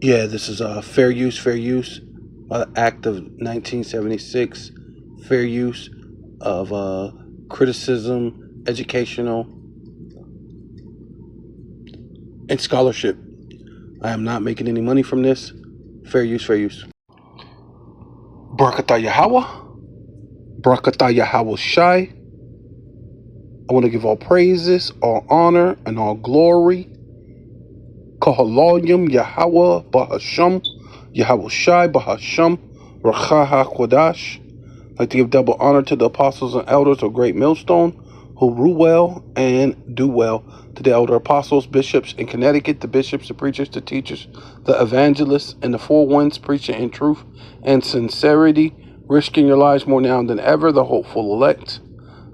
Yeah, this is fair use by the Act of 1976. Fair use of criticism, educational, and scholarship. I am not making any money from this. Fair use, fair use. Barakatah Yahweh. Barakatah Yahweh Shai. I want to give all praises, all honor, and all glory. Kahaloyim Yahweh Bahasham. Yahweh Shai Bahasham. Racha HaKodash. I'd like to give double honor to the apostles and elders of Great Millstone who rule well and do well. To the elder apostles, bishops in Connecticut, the bishops, the preachers, the teachers, the evangelists, and the four ones preaching in truth and sincerity, risking your lives more now than ever, the hopeful elect,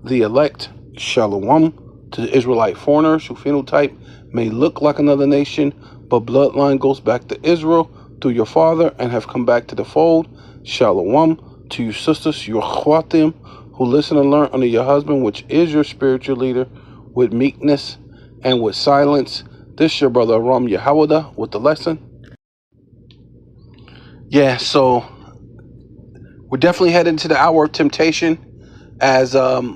the elect, shalom, to the Israelite foreigners who phenotype may look like another nation, but bloodline goes back to Israel through your father and have come back to the fold, shalom, to you sisters, your chwatim, who listen and learn under your husband, which is your spiritual leader, with meekness and with silence. This your brother Aram Yehowadah with the lesson. Yeah, so we're definitely heading to the hour of temptation, as the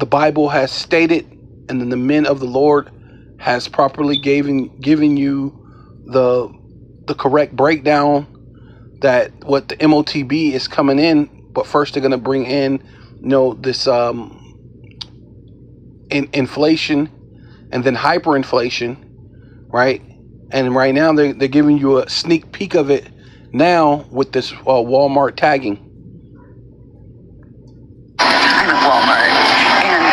Bible has stated, and then the men of the Lord has properly given you the correct breakdown that what the MOTB is coming in. But first they're going to bring in, this inflation and then hyperinflation, right? And right now they're giving you a sneak peek of it now with this Walmart tagging. I'm at Walmart, and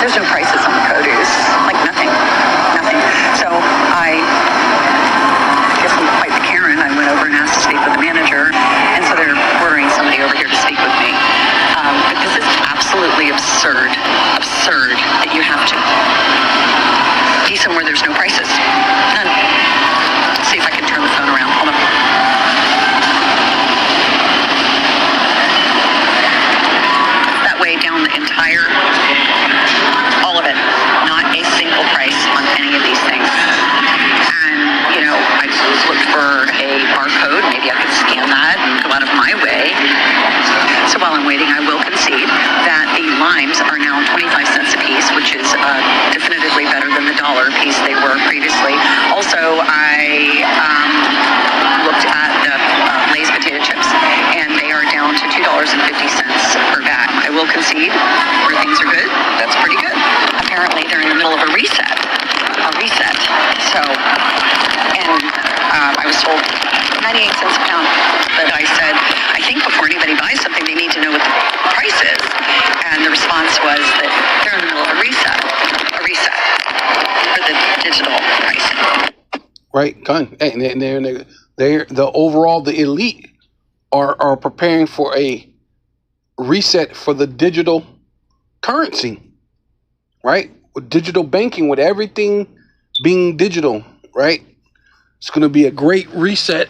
there's no prices on the produce, like nothing. So I guess I'm quite the Karen. I went over and asked to speak with the manager, and so they're ordering somebody over here to speak with me. But this is absolutely absurd that you have to be somewhere there's no prices. None. Let's see if I can turn the phone around. Hold on. That way down the entire, all of it, not a single price on any of these things. And, I looked for a barcode. Maybe I could scan that and go out of my way. So while I'm waiting, I will concede that the limes are now 25 cents a piece, which is definitively better than the $1 a piece they were previously. Also, I looked at the Lay's potato chips, and they are down to $2.50 per bag. I will concede where things are good. That's pretty good. Apparently, they're in the middle of a reset. So, and I was told 98 cents a pound, but I said, I think before anybody buys something, they need to know what the price is. And the response was that they're in the middle of a reset for the digital pricing. Right, and they're the elite are preparing for a reset for the digital currency, right? With digital banking, with everything being digital, right? It's going to be a great reset,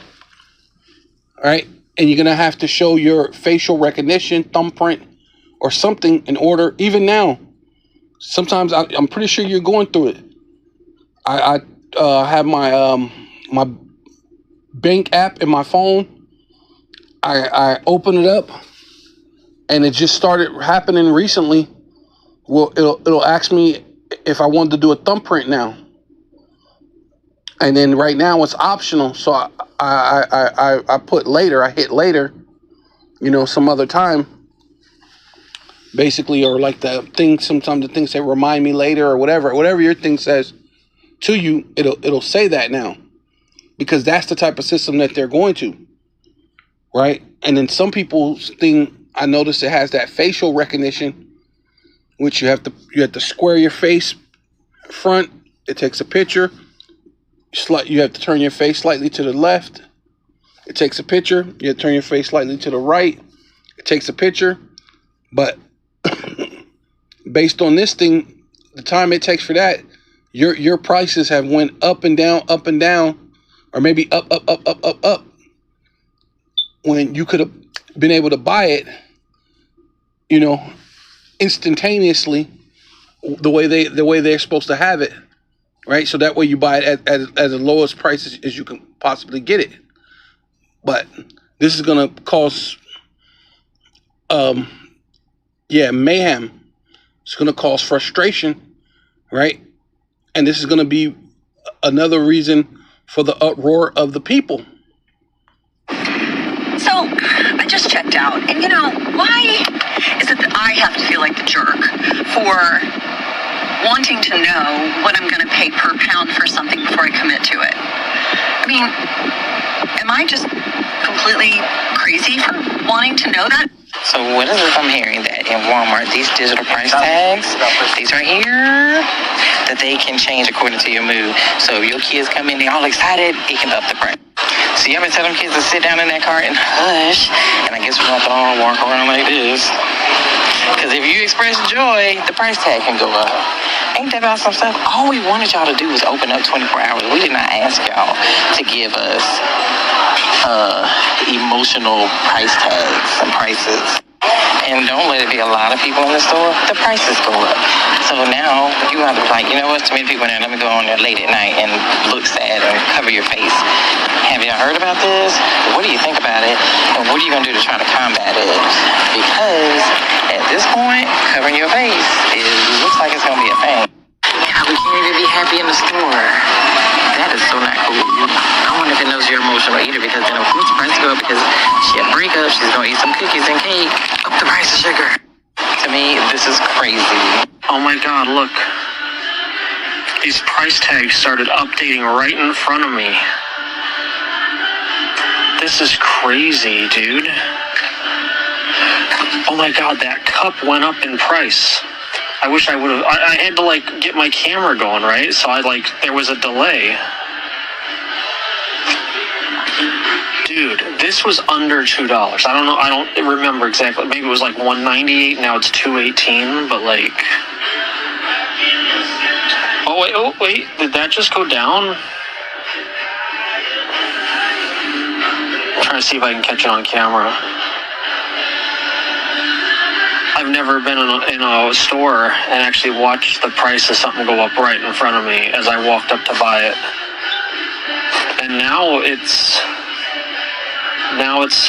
right? And you're going to have to show your facial recognition, thumbprint, or something in order. Even now, sometimes I'm pretty sure you're going through it. I have my my bank app in my phone. I open it up, and it just started happening recently. Well, it'll ask me if I wanted to do a thumbprint now, and then right now it's optional. So I put later. I hit later, some other time, basically, or like the thing. Sometimes the things say remind me later or whatever your thing says to you, it'll say that now, because that's the type of system that they're going to, right? And then some people's thing, I noticed it has that facial recognition, which you have to square your face front. It takes a picture. You have to turn your face slightly to the left. It takes a picture. You have to turn your face slightly to the right. It takes a picture. But based on this thing, the time it takes for that, your prices have went up and down, or maybe up, when you could have been able to buy it, instantaneously, the way they're supposed to have it, right? So that way you buy it at the lowest price as you can possibly get it. But this is going to cause, mayhem. It's going to cause frustration, right? And this is going to be another reason for the uproar of the people. So I just checked out, and why is it that I have to feel like the jerk for wanting to know what I'm going to pay per pound for something before I commit to it? I mean, am I just completely crazy for wanting to know that? So what is it I'm hearing that in Walmart, these digital price tags, these right here, that they can change according to your mood. So if your kids come in, they all excited, it can up the price. So you ever tell them kids to sit down in that car and hush, and I guess we're going to walk around like this. Because if you express joy, the price tag can go up. Ain't that about some stuff? All we wanted y'all to do was open up 24 hours. We did not ask y'all to give us emotional price tags and prices. And don't let it be a lot of people in the store. The prices go up. So now you have to be like, you know what, too many people in there. Let me go on there late at night and look sad and cover your face. Have y'all heard about this? What do you think about it? And what are you going to do to try to combat it? Because at this point, covering your face looks like it's going to be a thing. Yeah, we can't even be happy in the store. That is so not cool. I wonder if it knows you're emotional either, because then of course the price go up because she had breakup, she's gonna eat some cookies and cake, up the price of sugar. To me, this is crazy. Oh my god, look. These price tags started updating right in front of me. This is crazy, dude. Oh my god, that cup went up in price. I wish I would have. I had to get my camera going, right? So there was a delay. Dude, this was under $2. I don't remember exactly. Maybe it was $1.98. Now it's $2.18. But oh wait, did that just go down? I'm trying to see if I can catch it on camera. I've never been in a store and actually watched the price of something go up right in front of me as I walked up to buy it. And now it's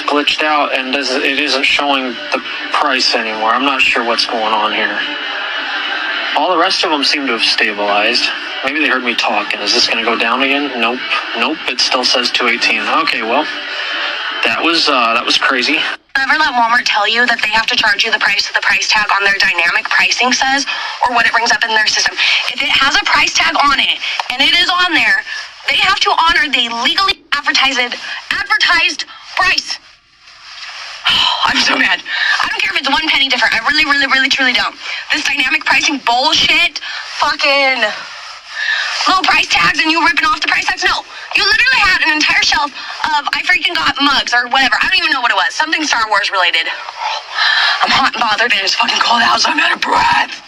glitched out and it isn't showing the price anymore. I'm not sure what's going on here. All the rest of them seem to have stabilized. Maybe they heard me talking. Is this going to go down again? Nope. It still says $2.18. Okay, well, that was crazy. Never let Walmart tell you that they have to charge you the price of the price tag on their dynamic pricing says, or what it brings up in their system. If it has a price tag on it, and it is on there, they have to honor the legally advertised price. I'm so mad. I don't care if it's 1 penny different. I really, really, really, truly don't. This dynamic pricing bullshit, fucking little price tags and you ripping off the price tags. No, you literally had an entire shelf of I freaking got mugs or whatever. I don't even know what it was. Something Star Wars related. I'm hot and bothered and it's fucking cold out, so I'm out of breath.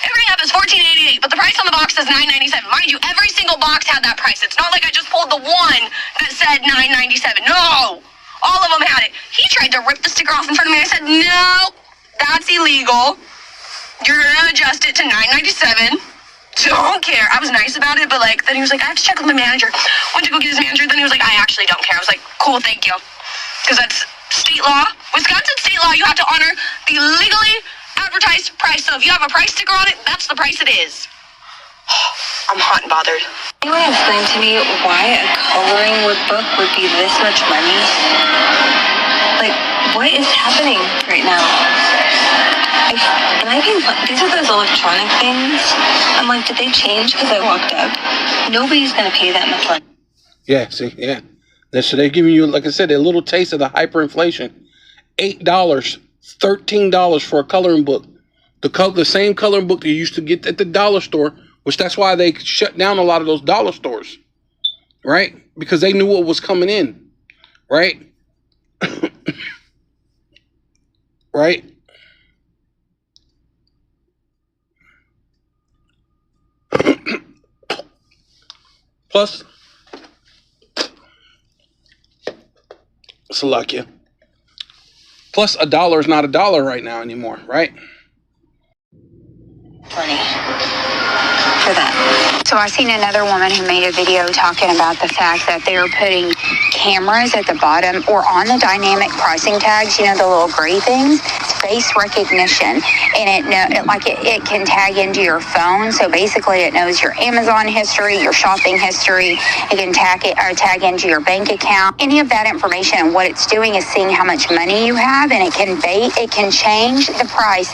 Everything up is $14.88, but the price on the box says $9.97. Mind you, every single box had that price. It's not like I just pulled the one that said $9.97. No, all of them had it. He tried to rip the sticker off in front of me. I said, no, that's illegal. You're gonna adjust it to $9.97. Don't care. I was nice about it, but then he was like, I have to check with my manager. Went to go get his manager, then he was like, I actually don't care. I was like, cool, thank you. Because that's state law. Wisconsin state law, you have to honor the legally advertised price. So if you have a price sticker on it, that's the price it is. I'm hot and bothered. Can you explain to me why a coloring book would be this much money? What is happening right now? These are those electronic things. I'm like, did they change because I walked up? Nobody's going to pay that much money. Yeah, see, yeah. So they're giving you, like I said, a little taste of the hyperinflation. $8, $13 for a coloring book. The same coloring book that you used to get at the dollar store, which that's why they shut down a lot of those dollar stores, right? Because they knew what was coming in, right? Right? Plus, Slovakia. Plus, $1 is not $1 right now anymore, right? Funny. for that. So I seen another woman who made a video talking about the fact that they're putting cameras at the bottom or on the dynamic pricing tags, you know, the little gray things. It's face recognition, and it can tag into your phone. So basically it knows your Amazon history, your shopping history. It can tag into your bank account. Any of that information, and what it's doing is seeing how much money you have, and it can change the price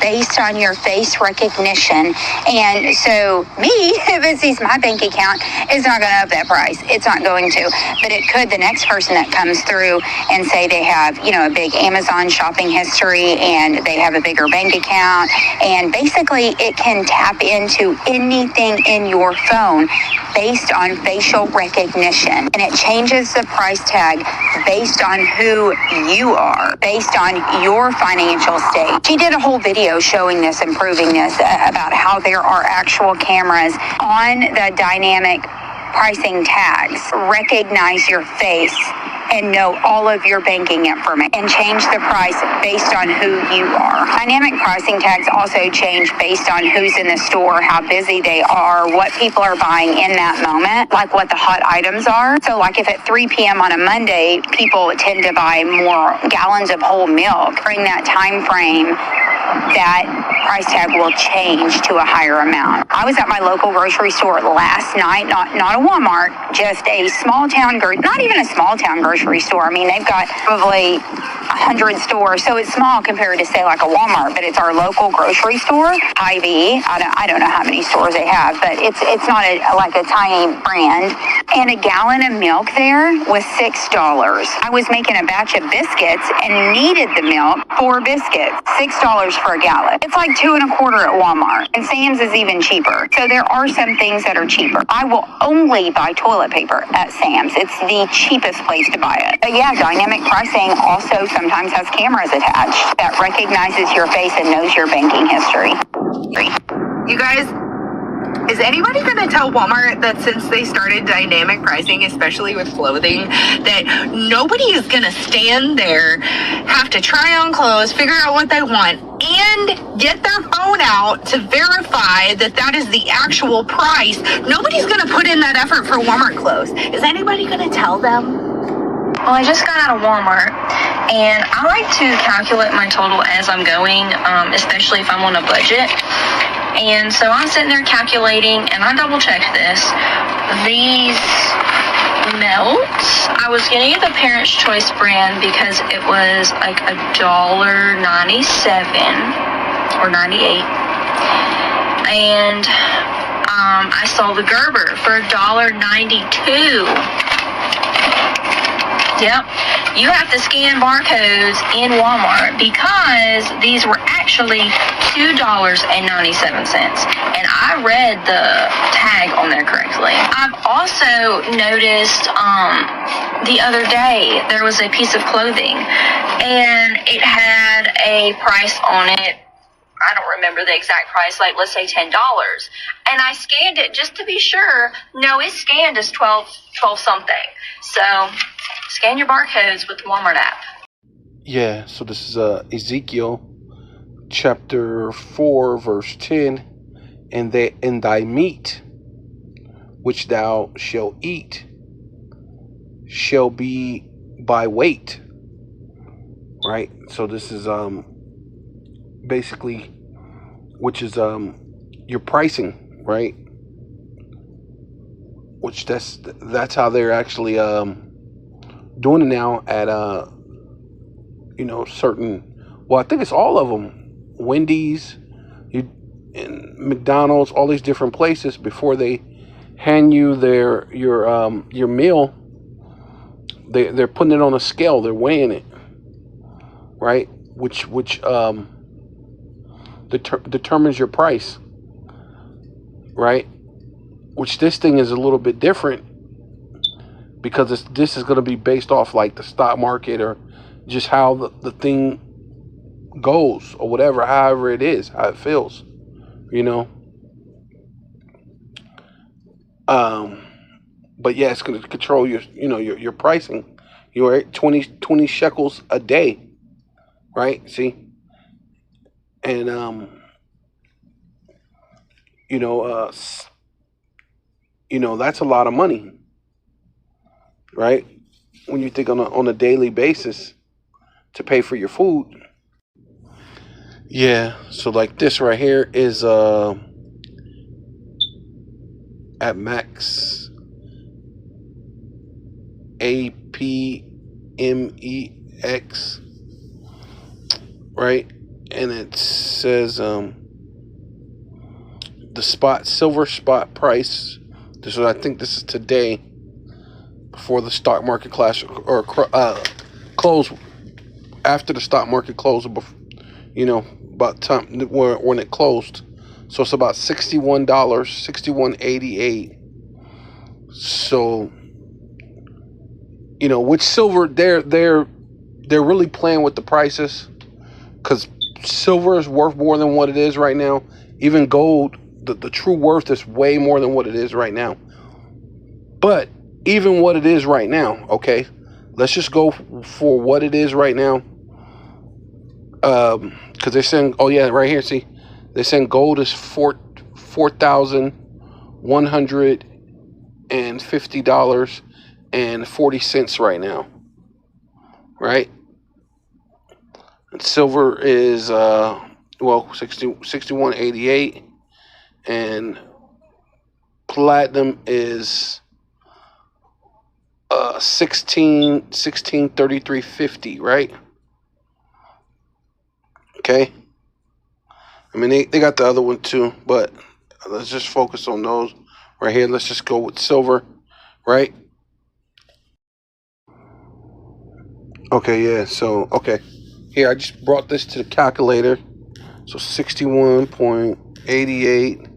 based on your face recognition. And so me, if it sees my bank account, it's not going to up that price. It's not going to. But it could the next person that comes through and say they have, you know, a big Amazon shopping history and they have a bigger bank account. And basically it can tap into anything in your phone based on facial recognition. And it changes the price tag based on who you are, based on your financial state. She did a whole video showing this and proving this about how there are actual cameras on the dynamic pricing tags, recognize your face and know all of your banking information and change the price based on who you are. Dynamic pricing tags also change based on who's in the store, how busy they are, what people are buying in that moment, like what the hot items are. So like if at 3 p.m. on a Monday, people tend to buy more gallons of whole milk, during that time frame, that price tag will change to a higher amount. I was at my local grocery store last night, not a Walmart, just a small town, not even a small town grocery store. I mean, they've got probably 100 stores, so it's small compared to say like a Walmart, but it's our local grocery store, Hy-Vee. I don't know how many stores they have, but it's not like a tiny brand. And a gallon of milk there was $6. I was making a batch of biscuits and needed the milk for biscuits. $6 for a gallon. It's like $2.25 at Walmart, and Sam's is even cheaper. So there are some things that are cheaper. I will only buy toilet paper at Sam's. It's the cheapest place to buy it. But yeah, dynamic pricing also sometimes has cameras attached that recognizes your face and knows your banking history. You guys, is anybody going to tell Walmart that since they started dynamic pricing, especially with clothing, that nobody is going to stand there, have to try on clothes, figure out what they want, and get their phone out to verify that that is the actual price? Nobody's going to put in that effort for Walmart clothes. Is anybody going to tell them? Well, I just got out of Walmart, and I like to calculate my total as I'm going, especially if I'm on a budget. And so I'm sitting there calculating, and I double-checked this. These melts, I was getting the Parents' Choice brand because it was like $1.97 or 98, and I saw the Gerber for $1.92. Yep, you have to scan barcodes in Walmart because these were actually $2.97, and I read the tag on there correctly. I've also noticed the other day there was a piece of clothing and it had a price on it. I don't remember the exact price, like let's say $10. And I scanned it just to be sure. No, it's scanned as 12 something. So scan your barcodes with the Walmart app. Yeah, so this is Ezekiel chapter 4 verse 10. And thy meat which thou shalt eat shall be by weight. Right? So this is basically, which is your pricing, right? Which that's how they're actually doing it now at certain, well, I think it's all of them, Wendy's, and McDonald's, all these different places. Before they hand you your meal, they're putting it on a scale, they're weighing it, right? Which determines your price, right? Which this thing is a little bit different because this is going to be based off like the stock market or just how the thing goes or whatever, however it is, how it feels, but yeah, it's going to control your pricing. You're at 20 shekels a day, right? See, and you know, that's a lot of money, right? When you think on a daily basis to pay for your food. Yeah, so like this right here is at max APMEX, right? And it says the silver spot price. This is, I think this is today before the stock market crash or close, after the stock market closed, about time when it closed. So it's about $61, $61.88. So, with silver, they're really playing with the prices, because silver is worth more than what it is right now. Even gold, the true worth is way more than what it is right now. But even what it is right now, okay, let's just go for what it is right now. Because they're saying, oh yeah, right here, see, they're saying gold is $4,150.40 right now, right? And silver is 61.88, and platinum is 1633.50, right? Okay. I mean, they got the other one too, but let's just focus on those right here. Let's just go with silver, right? Okay, yeah. So, okay. Here, I just brought this to the calculator. So 61.88. I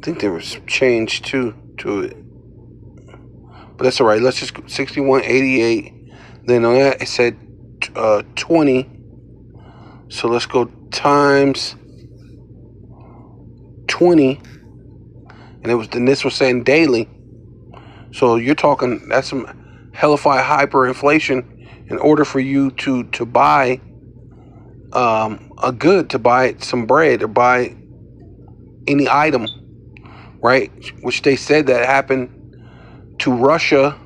think there was some change too to it, but that's all right. Let's just go 61.88. Then on that it said 20. So let's go times 20, and this was saying daily. So you're talking, that's some hellified hyperinflation. In order for you to buy a good, to buy some bread or buy any item, right? Which they said that happened to Russia,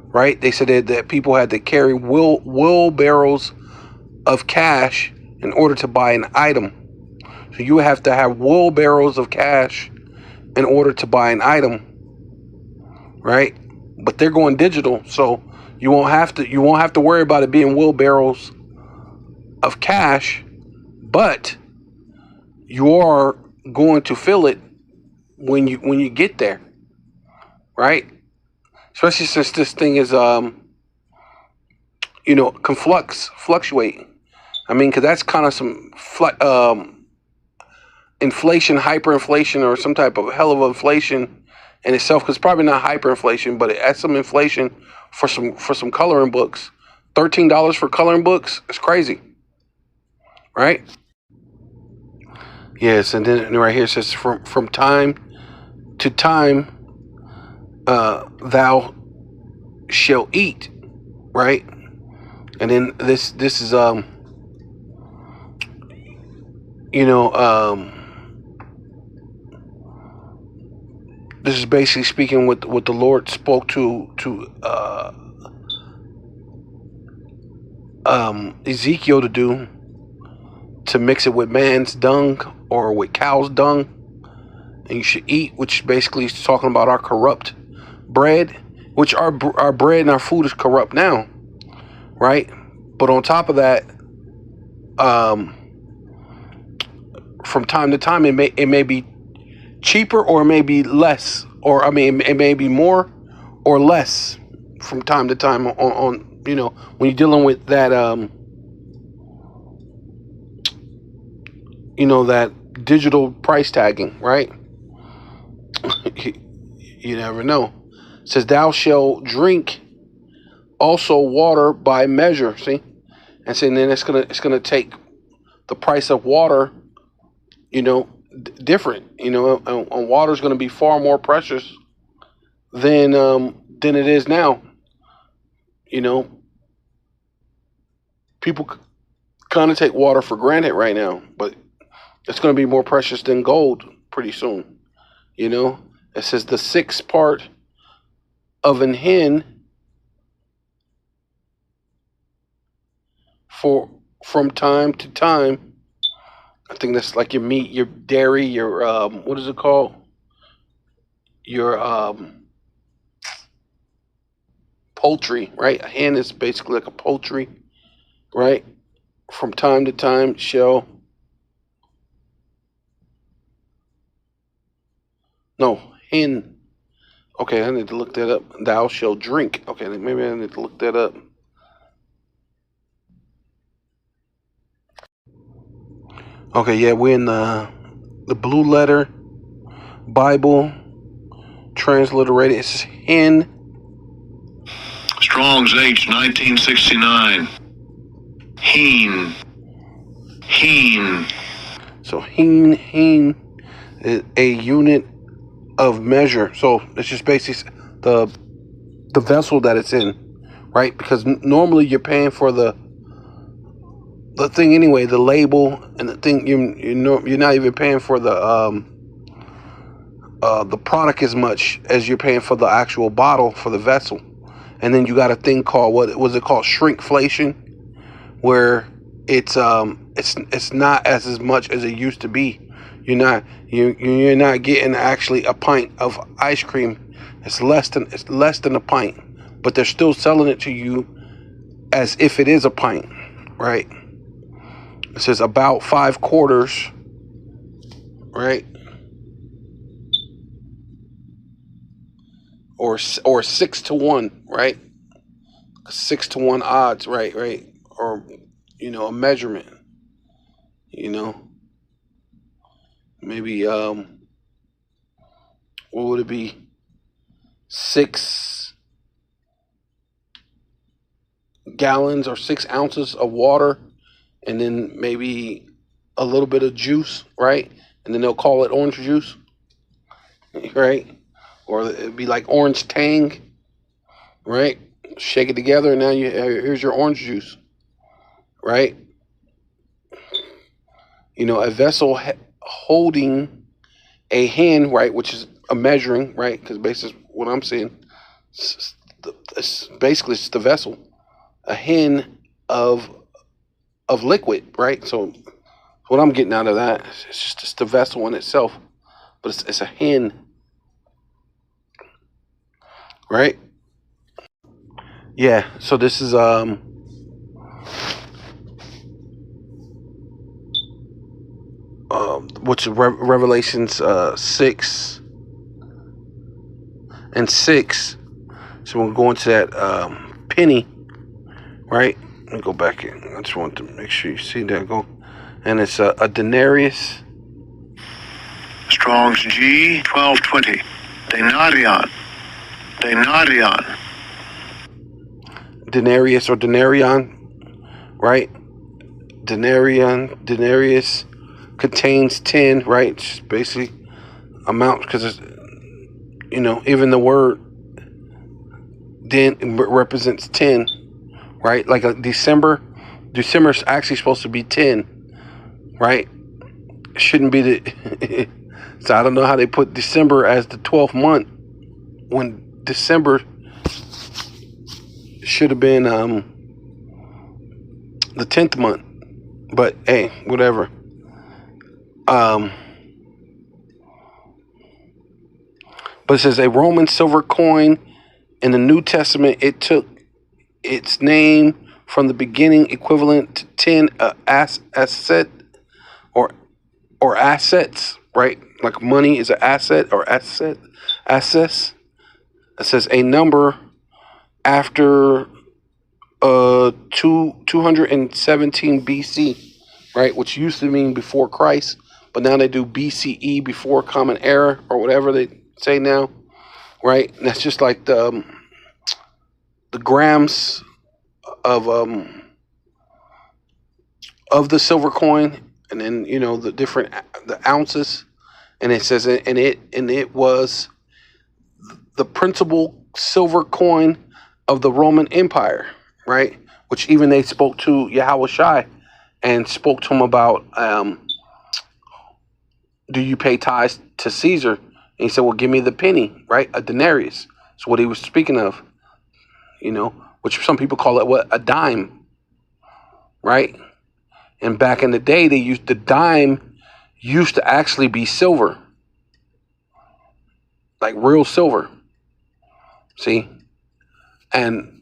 right? They said that people had to carry wheelbarrows of cash in order to buy an item. So you have to have wheelbarrows of cash in order to buy an item, right? But they're going digital, so you won't have to worry about it being wheelbarrows of cash, but you are going to feel it when you get there, right? Especially since this thing is can fluctuate. I mean, because that's kind of some inflation, hyperinflation, or some type of hell of inflation in itself. Because probably not hyperinflation, but it adds some inflation for some coloring books. $13 for coloring books is crazy, right? Yes, and then right here it says from time to time thou shall eat, right? And then this is this is basically speaking what the Lord spoke to Ezekiel to do, to mix it with man's dung or with cow's dung, and you should eat, which basically is talking about our corrupt bread, which our bread and our food is corrupt now, right? But on top of that, from time to time, it may be cheaper, or it may be less, or I mean, it may be more or less from time to time on when you're dealing with that that digital price tagging, right? You never know. It says, thou shalt drink also water by measure. See, and so then it's gonna take the price of water, different. And water is gonna be far more precious than it is now. People kind of take water for granted right now, but it's gonna be more precious than gold pretty soon. You know, it says the sixth part of an hin from time to time. I think that's like your meat, your dairy, your what is it called? Your poultry, right? A hen is basically like a poultry, right? From time to time shall no hen. Okay, I need to look that up. Thou shall drink. Okay, maybe I need to look that up. Okay, yeah, we're in the Blue Letter Bible transliterated. It's hen. Strong's H 1969. Heen. So heen is a unit of measure. So it's just basically the vessel that it's in, right? Because normally you're paying for the thing anyway, the label and the thing. You're not even paying for the product as much as you're paying for the actual bottle for the vessel. And then you got a thing called, what was it called, shrinkflation, where it's not as much as it used to be. You're not getting actually a pint of ice cream. It's less than a pint, but they're still selling it to you as if it is a pint, right? It says about 5 quarters, right? Or 6-1, right? 6-1 odds, right? Or a measurement. Maybe what would it be? 6 gallons or 6 ounces of water, and then maybe a little bit of juice, right? And then they'll call it orange juice, right? Or it'd be like orange tang, right? Shake it together, and now here's your orange juice, right? A vessel holding a hen, right, which is a measuring, right? Because basically what I'm saying, it's the vessel, a hen of liquid, right? So what I'm getting out of that, it's just the vessel in itself, but it's a hen, right? Yeah. So this is what's Revelations 6 and 6. So we'll go into that penny, right? Let me go back in. I just want to make sure you see that. Go, and it's a denarius. Strong's G 1220. Denarion. Denarius or denarion, right? Denarius contains 10, right? It's basically amount, because it's, even the word then represents 10, right? Like a December is actually supposed to be 10, right? It shouldn't be the so I don't know how they put December as the 12th month when December should have been the 10th month. But hey, whatever. But it says a Roman silver coin in the New Testament. It took its name from the beginning, equivalent to 10 asset or assets, right? Like money is an asset or assets. It says a number after 217 BC, right? Which used to mean before Christ, but now they do BCE, before Common Era, or whatever they say now, right? And that's just like the grams of the silver coin, and then the ounces, and it says it was the principal silver coin of the Roman Empire, right? Which even they spoke to Yahweh Shai and spoke to him about, do you pay tithes to Caesar, and he said, "Well, give me the penny, right? A denarius." That's what he was speaking of, which some people call it a dime, right? And back in the day, the dime used to actually be silver, like real silver. See, and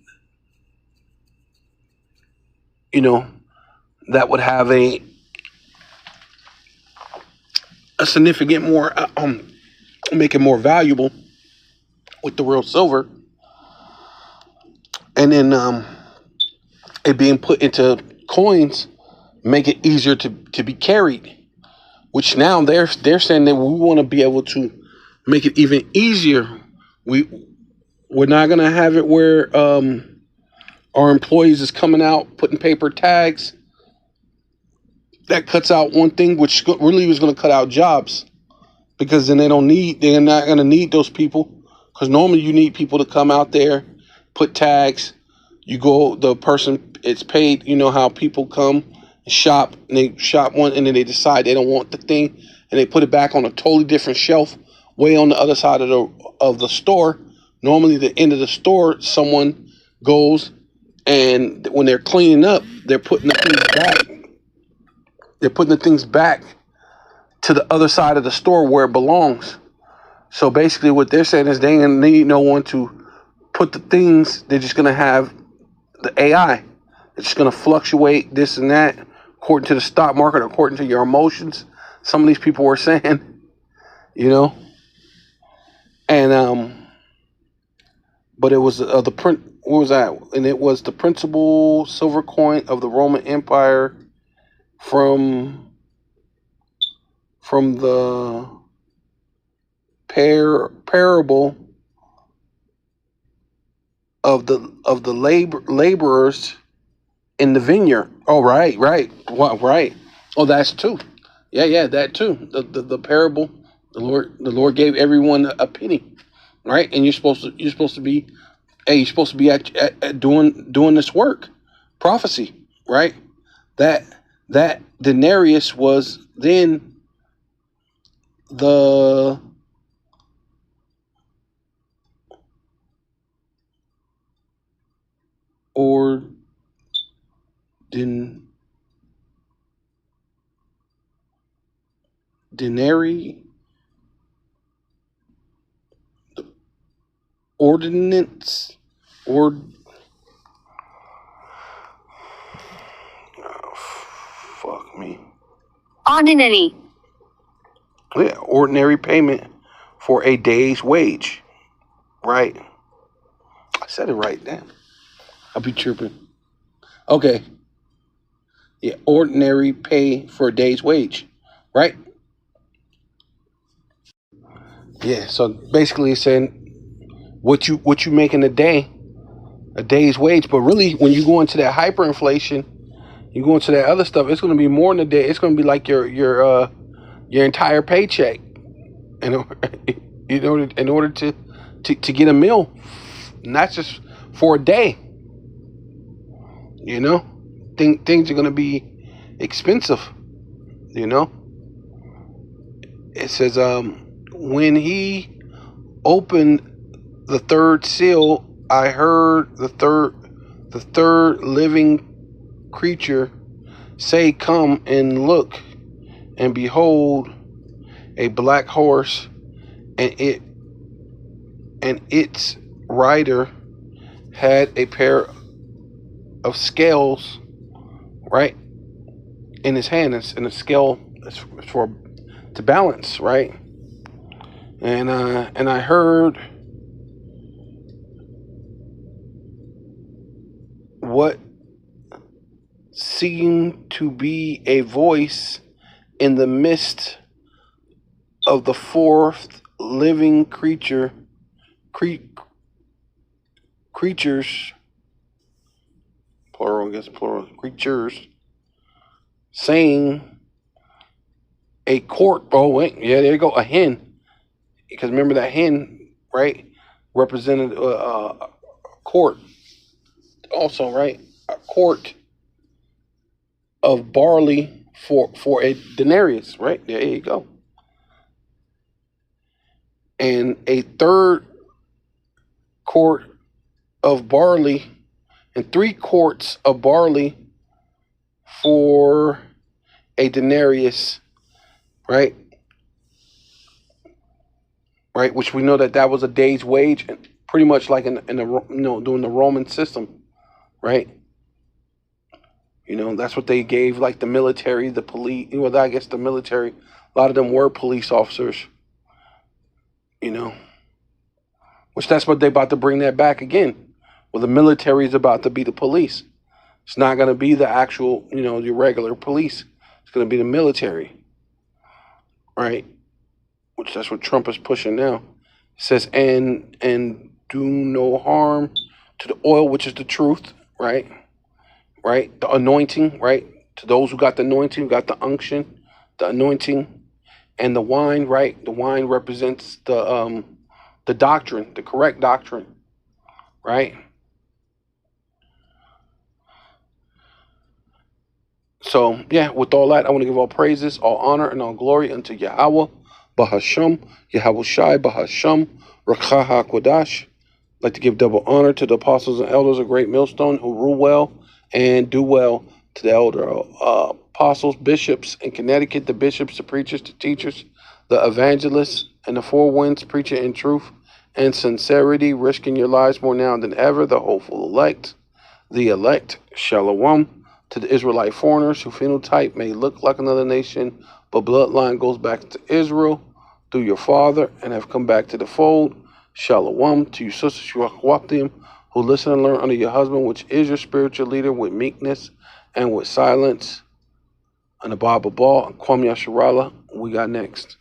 that would have a significant more make it more valuable with the real silver, and then it being put into coins make it easier to be carried. Which now they're saying that we want to be able to make it even easier. We're not gonna have it where our employees is coming out putting paper tags. That cuts out one thing, which really was going to cut out jobs, because then they're not going to need those people, because normally you need people to come out there, put tags. The person, it's paid. You know how people come and shop, and they shop one, and then they decide they don't want the thing, and they put it back on a totally different shelf, way on the other side of the store. Normally, the end of the store, someone goes, and when they're cleaning up, they're putting the things back. They're putting the things back to the other side of the store where it belongs. So basically what they're saying is they ain't need no one to put the things. They're just going to have the AI. It's just going to fluctuate this and that according to the stock market, according to your emotions. Some of these people were saying, and but it was the print. What was that? And it was the principal silver coin of the Roman Empire from the parable of the laborers in the vineyard. Oh, right. What, right? Oh, that's too. Yeah, that too. The parable. The Lord gave everyone a penny, right? And you're supposed to be. Hey, you're supposed to be at doing this work, prophecy, right? That denarius was then the denary ordinance or fuck me. Ordinary. Yeah, ordinary payment for a day's wage, right? I said it right. Damn, I'll be tripping. Okay. Yeah, ordinary pay for a day's wage, right? Yeah. So basically, it's saying what you make in a day, a day's wage. But really, when you go into that hyperinflation, you go into that other stuff, it's going to be more than a day. It's going to be like your entire paycheck, in order to get a meal, not just for a day. Things are going to be expensive. It says when he opened the third seal, I heard the third living creature say, "Come and look." And behold, a black horse, and its rider had a pair of scales, right, in his hand. And a scale is for to balance, right? And I heard what seemed to be a voice in the midst of the fourth living creatures, plural, I guess plural, creatures, saying, a court. Oh wait, yeah, there you go, a hen. Because remember that hen, right, represented a court. Also, right, a quart of barley for a denarius, right? There you go. and a third quart of barley, and 3 quarts of barley for a denarius, right? Right, which we know that was a day's wage, and pretty much like in the during the Roman system, right? That's what they gave, like the military, the police. Well, I guess the military, a lot of them were police officers. Which that's what they're about to bring that back again. Well, the military is about to be the police. It's not going to be the actual, your regular police. It's going to be the military, right? Which that's what Trump is pushing now. It says, and do no harm to the oil, which is the truth, right? Right? The anointing, right? To those who got the anointing, who got the unction, the anointing, and the wine, right? The wine represents the doctrine, the correct doctrine, right? So, yeah, with all that, I want to give all praises, all honor, and all glory unto Yahweh, Bahasham, Yahweh Shai, Bahasham, Rakha HaKodash. I'd like to give double honor to the apostles and elders of Great Millstone who rule well and do well, to the elder apostles, bishops in Connecticut, the bishops, the preachers, the teachers, the evangelists, and the four winds, preaching in truth and sincerity, risking your lives more now than ever, the hopeful elect, Shalom, to the Israelite foreigners who phenotype may look like another nation, but bloodline goes back to Israel through your father and have come back to the fold. Shalom to you sisters who listen and learn under your husband, which is your spiritual leader, with meekness and with silence. And the Bible Ball and Kwame Yasharala, we got next.